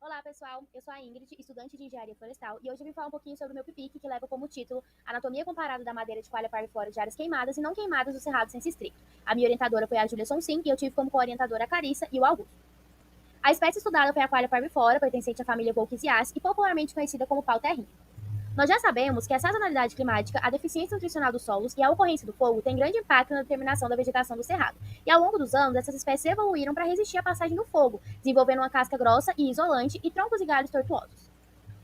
Olá, pessoal. Eu sou a Ingrid, estudante de Engenharia Florestal, e hoje eu vim falar um pouquinho sobre o meu PIPIC, que leva como título Anatomia Comparada da Madeira de Coalha Parviflora de Áreas Queimadas e Não Queimadas do Cerrado Senso Estricto. A minha orientadora foi a Júlia Sonsim e eu tive como co-orientadora a Carissa e o Augusto. A espécie estudada foi a Coalha parviflora, pertencente à família Volquisiaceae e popularmente conhecida como pau-terrinha. Nós já sabemos que a sazonalidade climática, a deficiência nutricional dos solos e a ocorrência do fogo têm grande impacto na determinação da vegetação do cerrado. E ao longo dos anos, essas espécies evoluíram para resistir à passagem do fogo, desenvolvendo uma casca grossa e isolante e troncos e galhos tortuosos.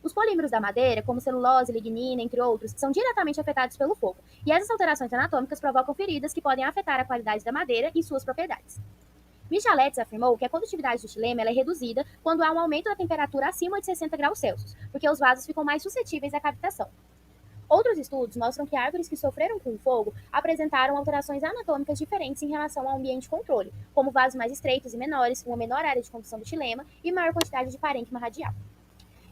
Os polímeros da madeira, como celulose, lignina, entre outros, são diretamente afetados pelo fogo, e essas alterações anatômicas provocam feridas que podem afetar a qualidade da madeira e suas propriedades. Michalettes afirmou que a condutividade do xilema é reduzida quando há um aumento da temperatura acima de 60 graus Celsius, porque os vasos ficam mais suscetíveis à cavitação. Outros estudos mostram que árvores que sofreram com o fogo apresentaram alterações anatômicas diferentes em relação ao ambiente de controle, como vasos mais estreitos e menores, uma menor área de condução do xilema e maior quantidade de parênquima radial.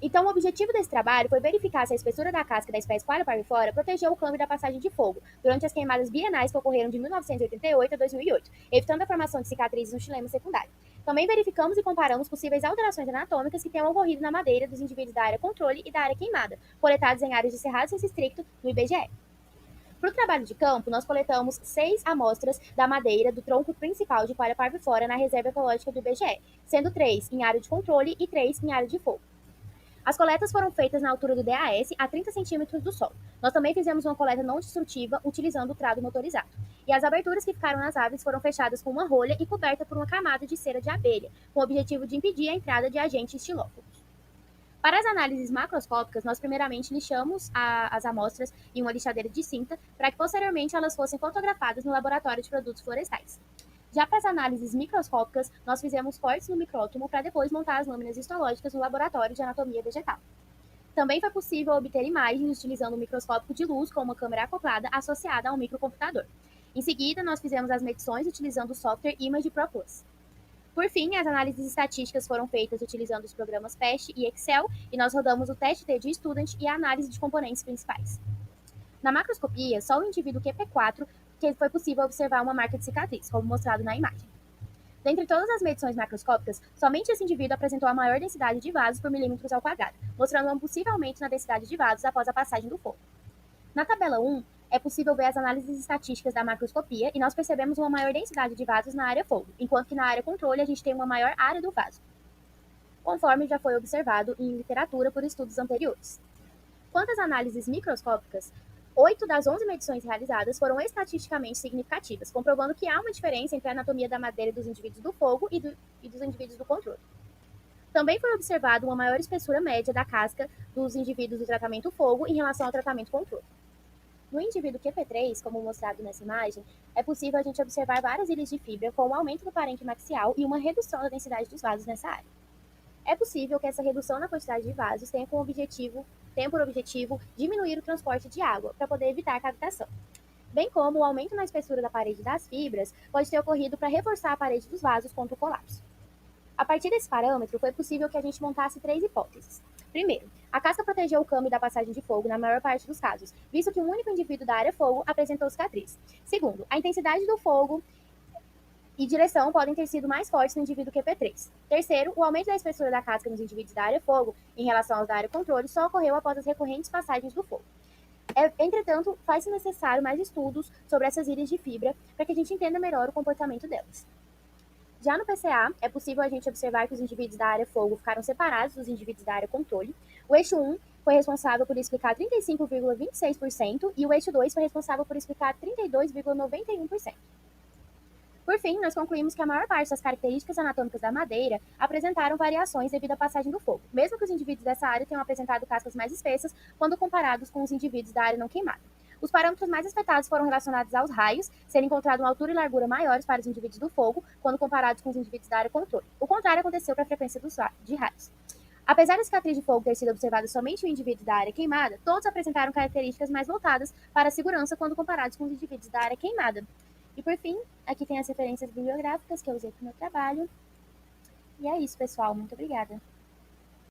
Então, o objetivo desse trabalho foi verificar se a espessura da casca da espécie Coalha parviflora protegeu o câmbio da passagem de fogo durante as queimadas bienais que ocorreram de 1988 a 2008, evitando a formação de cicatrizes no xilema secundário. Também verificamos e comparamos possíveis alterações anatômicas que tenham ocorrido na madeira dos indivíduos da área controle e da área queimada, coletados em áreas de cerrado senso estricto no IBGE. Para o trabalho de campo, nós coletamos 6 amostras da madeira do tronco principal de Coalha parviflora na reserva ecológica do IBGE, sendo 3 em área de controle e 3 em área de fogo. As coletas foram feitas na altura do DAS, a 30 centímetros do solo. Nós também fizemos uma coleta não destrutiva utilizando o trado motorizado. E as aberturas que ficaram nas árvores foram fechadas com uma rolha e coberta por uma camada de cera de abelha, com o objetivo de impedir a entrada de agentes estilófobos. Para as análises macroscópicas, nós primeiramente lixamos as amostras em uma lixadeira de cinta, para que posteriormente elas fossem fotografadas no laboratório de produtos florestais. Já para as análises microscópicas, nós fizemos cortes no micrótomo para depois montar as lâminas histológicas no laboratório de anatomia vegetal. Também foi possível obter imagens utilizando um microscópio de luz com uma câmera acoplada associada a um microcomputador. Em seguida, nós fizemos as medições utilizando o software Image Pro Plus. Por fim, as análises estatísticas foram feitas utilizando os programas PEST e Excel, e nós rodamos o teste T de Student e a análise de componentes principais. Na macroscopia, só o indivíduo QP4 que foi possível observar uma marca de cicatriz, como mostrado na imagem. Dentre todas as medições macroscópicas, somente esse indivíduo apresentou a maior densidade de vasos por milímetros ao quadrado, mostrando um possível aumento na densidade de vasos após a passagem do fogo. Na tabela 1, é possível ver as análises estatísticas da macroscopia e nós percebemos uma maior densidade de vasos na área fogo, enquanto que na área controle a gente tem uma maior área do vaso, conforme já foi observado em literatura por estudos anteriores. Quanto às análises microscópicas, 8 das 11 medições realizadas foram estatisticamente significativas, comprovando que há uma diferença entre a anatomia da madeira dos indivíduos do fogo e dos indivíduos do controle. Também foi observado uma maior espessura média da casca dos indivíduos do tratamento fogo em relação ao tratamento controle. No indivíduo QP3, como mostrado nessa imagem, é possível a gente observar várias ilhas de fibra com um aumento do parênquima axial e uma redução da densidade dos vasos nessa área. É possível que essa redução na quantidade de vasos tenha por objetivo diminuir o transporte de água, para poder evitar a cavitação. Bem como o aumento na espessura da parede das fibras pode ter ocorrido para reforçar a parede dos vasos contra o colapso. A partir desse parâmetro, foi possível que a gente montasse 3 hipóteses. Primeiro, a casca protegeu o câmbio da passagem de fogo na maior parte dos casos, visto que um único indivíduo da área fogo apresentou cicatriz. Segundo, a intensidade do fogo e direção podem ter sido mais fortes no indivíduo QP3. Terceiro, o aumento da espessura da casca nos indivíduos da área fogo em relação aos da área controle só ocorreu após as recorrentes passagens do fogo. Entretanto, faz-se necessário mais estudos sobre essas ilhas de fibra para que a gente entenda melhor o comportamento delas. Já no PCA, é possível a gente observar que os indivíduos da área fogo ficaram separados dos indivíduos da área controle. O eixo 1 foi responsável por explicar 35,26% e o eixo 2 foi responsável por explicar 32,91%. Por fim, nós concluímos que a maior parte das características anatômicas da madeira apresentaram variações devido à passagem do fogo, mesmo que os indivíduos dessa área tenham apresentado cascas mais espessas quando comparados com os indivíduos da área não queimada. Os parâmetros mais afetados foram relacionados aos raios, sendo encontrado uma altura e largura maiores para os indivíduos do fogo quando comparados com os indivíduos da área controle. O contrário aconteceu para a frequência de raios. Apesar da cicatriz de fogo ter sido observada somente em indivíduos da área queimada, todos apresentaram características mais voltadas para a segurança quando comparados com os indivíduos da área queimada. E por fim, aqui tem as referências bibliográficas que eu usei para o meu trabalho. E é isso, pessoal. Muito obrigada.